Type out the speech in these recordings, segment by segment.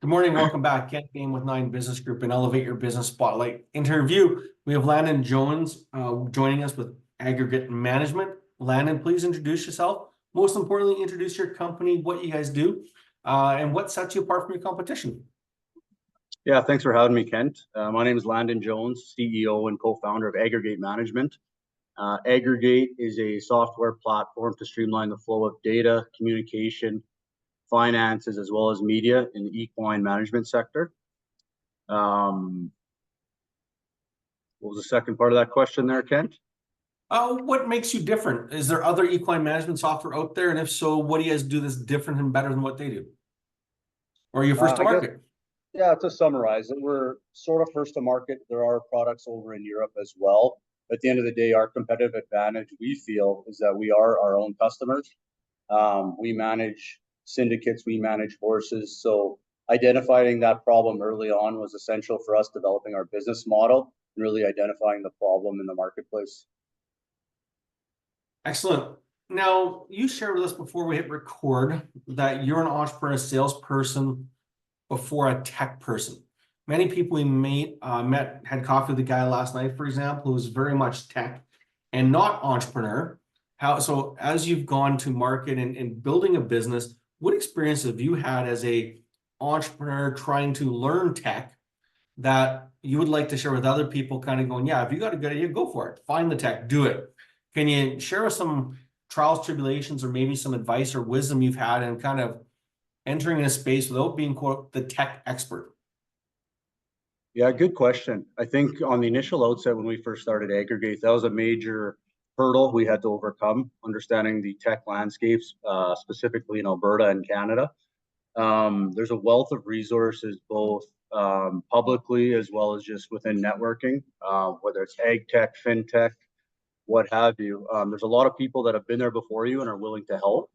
Good morning, welcome back. Kent Game with 9 Business Group and Elevate Your Business Spotlight interview. We have Landon Jones joining us with Aggregate Management. Landon, please introduce yourself. Most importantly, introduce your company, what you guys do, and what sets you apart from your competition. Yeah, thanks for having me, Kent. My name is Landon Jones, CEO and co-founder of Aggregate Management. Aggregate is a software platform to streamline the flow of data, communication, finances, as well as media in the equine management sector. What was the second part of that question there, Kent? What makes you different? Is there other equine management software out there? And if so, what do you guys do that's different and better than what they do? Or are you first to market? Yeah, to summarize it, we're sort of first to market. There are products over in Europe as well. But at the end of the day, our competitive advantage, we feel, is that we are our own customers. We manage syndicates, we manage horses. So identifying that problem early on was essential for us developing our business model and really identifying the problem in the marketplace. Excellent. Now, you shared with us before we hit record that you're an entrepreneur, a salesperson before a tech person. Many people we met, had coffee with the guy last night, for example, who was very much tech and not entrepreneur. So as you've gone to market and building a business, what experience have you had as a entrepreneur trying to learn tech that you would like to share with other people, kind of going, yeah, if you got a good idea, go for it. Find the tech, do it. Can you share us some trials, tribulations, or maybe some advice or wisdom you've had in kind of entering in a space without being, quote, the tech expert? Yeah, good question. I think on the initial outset, when we first started Aggregate, that was a major hurdle we had to overcome, understanding the tech landscapes, specifically in Alberta and Canada. There's a wealth of resources, both publicly as well as just within networking, whether it's ag tech, fintech, what have you. There's a lot of people that have been there before you and are willing to help.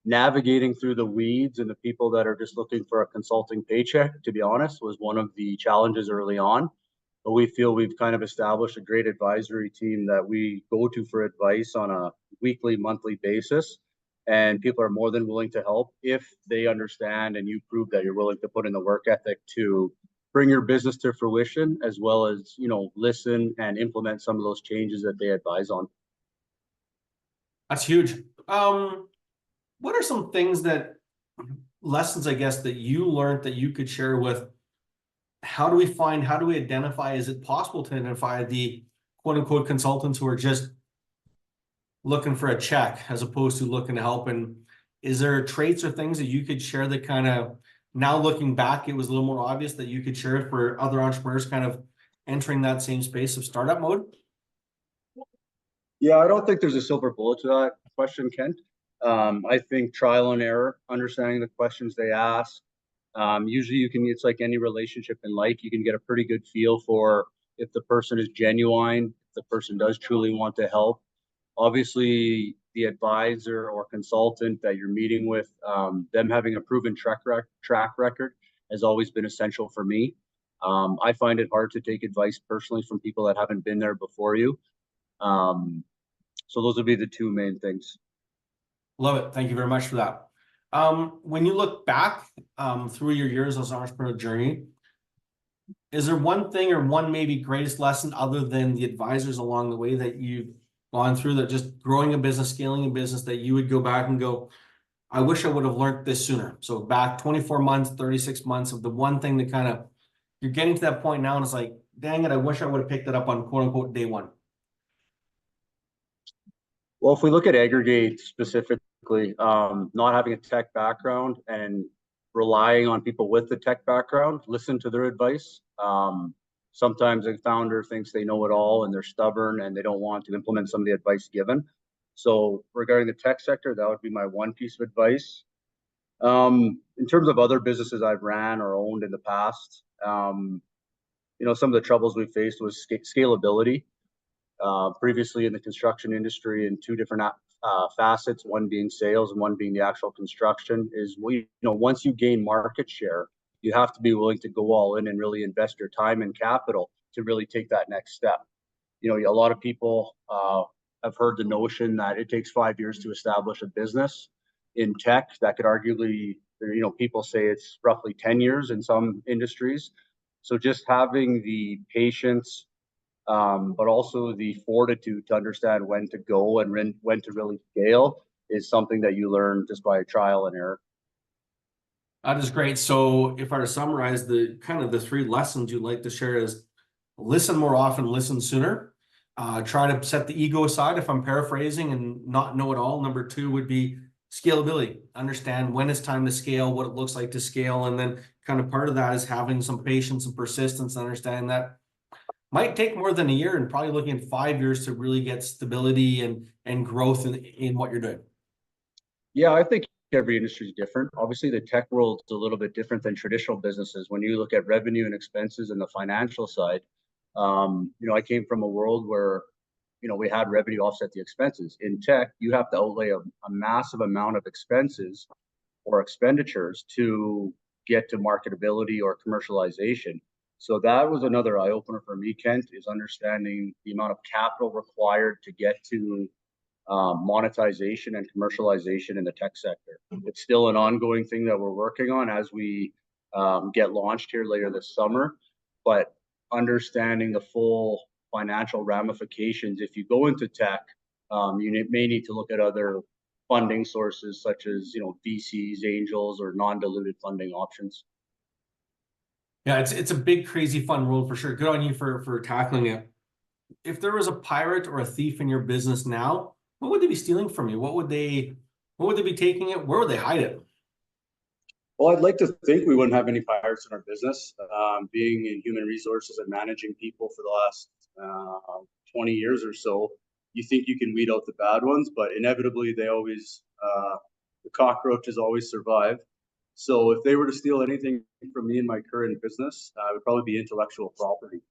Navigating through the weeds and the people that are just looking for a consulting paycheck, to be honest, was one of the challenges early on. But we feel we've kind of established a great advisory team that we go to for advice on a weekly, monthly basis. And people are more than willing to help if they understand and you prove that you're willing to put in the work ethic to bring your business to fruition, as well as, listen and implement some of those changes that they advise on. That's huge. What are some lessons, I guess, that you learned that you could share with? How do we identify, is it possible to identify the quote unquote consultants who are just looking for a check as opposed to looking to help? And is there traits or things that you could share that kind of, now looking back, it was a little more obvious that you could share for other entrepreneurs kind of entering that same space of startup mode? Yeah, I don't think there's a silver bullet to that question, Kent. I think trial and error, understanding the questions they ask. Usually it's like any relationship in life, you can get a pretty good feel for if the person is genuine, if the person does truly want to help. Obviously, the advisor or consultant that you're meeting with, them having a proven track record has always been essential for me. I find it hard to take advice personally from people that haven't been there before you. So those would be the two main things. Love it. Thank you very much for that. When you look back through your years as an entrepreneur journey, is there one thing or one maybe greatest lesson other than the advisors along the way that you've gone through, that just growing a business, scaling a business, that you would go back and go, I wish I would have learned this sooner? So back 24 months, 36 months of the one thing that kind of, you're getting to that point now and it's like, dang it, I wish I would have picked it up on quote unquote day one. Well, if we look at Aggregate specifically, not having a tech background and relying on people with the tech background, listen to their advice. Sometimes a founder thinks they know it all and they're stubborn and they don't want to implement some of the advice given. So regarding the tech sector, that would be my one piece of advice. In terms of other businesses I've ran or owned in the past, some of the troubles we faced was scalability. Previously in the construction industry in two different facets, one being sales and one being the actual construction, is once you gain market share, you have to be willing to go all in and really invest your time and capital to really take that next step. A lot of people have heard the notion that it takes 5 years to establish a business. In tech, that could arguably People say it's roughly 10 years in some industries. So just having the patience, but also the fortitude to understand when to go and when to really scale is something that you learn just by trial and error. That is great. So if I were to summarize the kind of the three lessons you'd like to share is listen more often, listen sooner. Try to set the ego aside if I'm paraphrasing and not know it all. Number two would be scalability. Understand when it's time to scale, what it looks like to scale. And then kind of part of that is having some patience and persistence and understanding that might take more than a year and probably looking at 5 years to really get stability and growth in what you're doing. Yeah, I think every industry is different. Obviously, the tech world is a little bit different than traditional businesses. When you look at revenue and expenses and the financial side, I came from a world where, we had revenue offset the expenses. In tech, you have to outlay a massive amount of expenses or expenditures to get to marketability or commercialization. So that was another eye opener for me, Kent, is understanding the amount of capital required to get to monetization and commercialization in the tech sector. It's still an ongoing thing that we're working on as we get launched here later this summer, but understanding the full financial ramifications. If you go into tech, you may need to look at other funding sources such as, VCs, angels, or non-diluted funding options. Yeah, it's a big, crazy, fun world for sure. Good on you for tackling it. If there was a pirate or a thief in your business now, what would they be stealing from you? What would they be taking it? Where would they hide it? Well, I'd like to think we wouldn't have any pirates in our business. Being in human resources and managing people for the last 20 years or so, you think you can weed out the bad ones, but inevitably the cockroaches always survive. So if they were to steal anything from me in my current business, it would probably be intellectual property.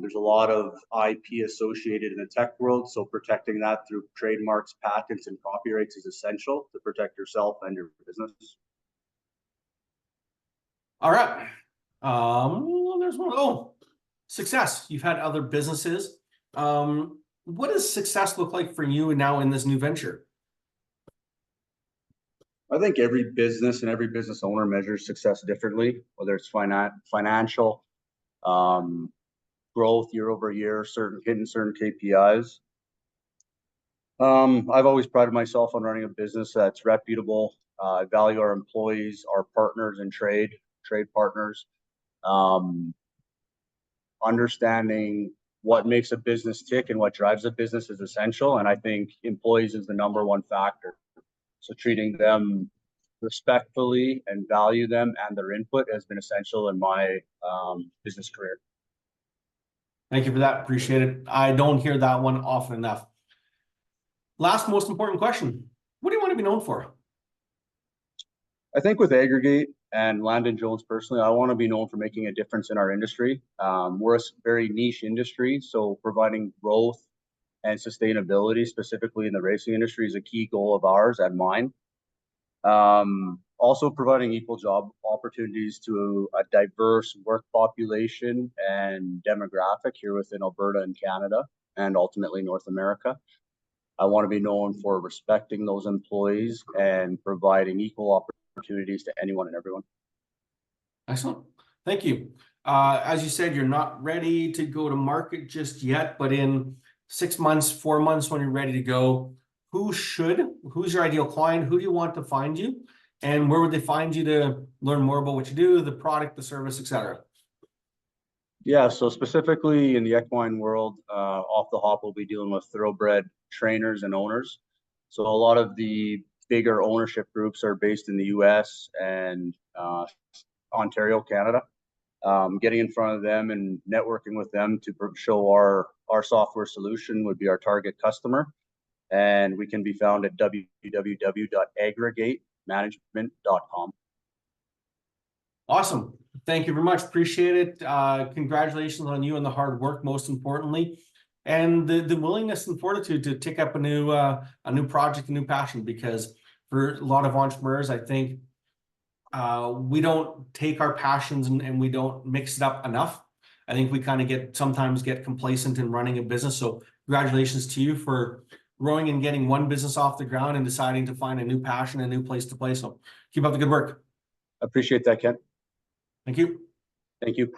There's a lot of IP associated in the tech world, so protecting that through trademarks, patents, and copyrights is essential to protect yourself and your business. All right. There's one. Oh, success. You've had other businesses. What does success look like for you now in this new venture? I think every business and every business owner measures success differently, whether it's financial, growth year over year, hitting certain KPIs. I've always prided myself on running a business that's reputable. I value our employees, our partners in trade partners. Understanding what makes a business tick and what drives a business is essential. And I think employees is the number one factor. So treating them respectfully and value them and their input has been essential in my business career. Thank you for that. Appreciate it. I don't hear that one often enough. Last most important question. What do you want to be known for? I think with Aggregate and Landon Jones personally, I want to be known for making a difference in our industry. We're a very niche industry, so providing growth and sustainability, specifically in the racing industry, is a key goal of ours and mine. Also providing equal job opportunities to a diverse work population and demographic here within Alberta and Canada, and ultimately North America. I want to be known for respecting those employees and providing equal opportunities to anyone and everyone. Excellent. Thank you. As you said, you're not ready to go to market just yet, but in 6 months, 4 months, when you're ready to go, who's your ideal client? Who do you want to find you? And where would they find you to learn more about what you do, the product, the service, etc.? Yeah, so specifically in the equine world, off the hop, we'll be dealing with thoroughbred trainers and owners. So a lot of the bigger ownership groups are based in the US and Ontario, Canada. Getting in front of them and networking with them to show our software solution would be our target customer. And we can be found at www.aggregatemanagement.com. Awesome. Thank you very much. Appreciate it. Congratulations on you and the hard work, most importantly, and the willingness and fortitude to take up a new project, a new passion, because for a lot of entrepreneurs, I think we don't take our passions and we don't mix it up enough. I think we kind of sometimes get complacent in running a business. So congratulations to you for growing and getting one business off the ground and deciding to find a new passion, a new place to play. So keep up the good work. Appreciate that, Ken. Thank you. Thank you.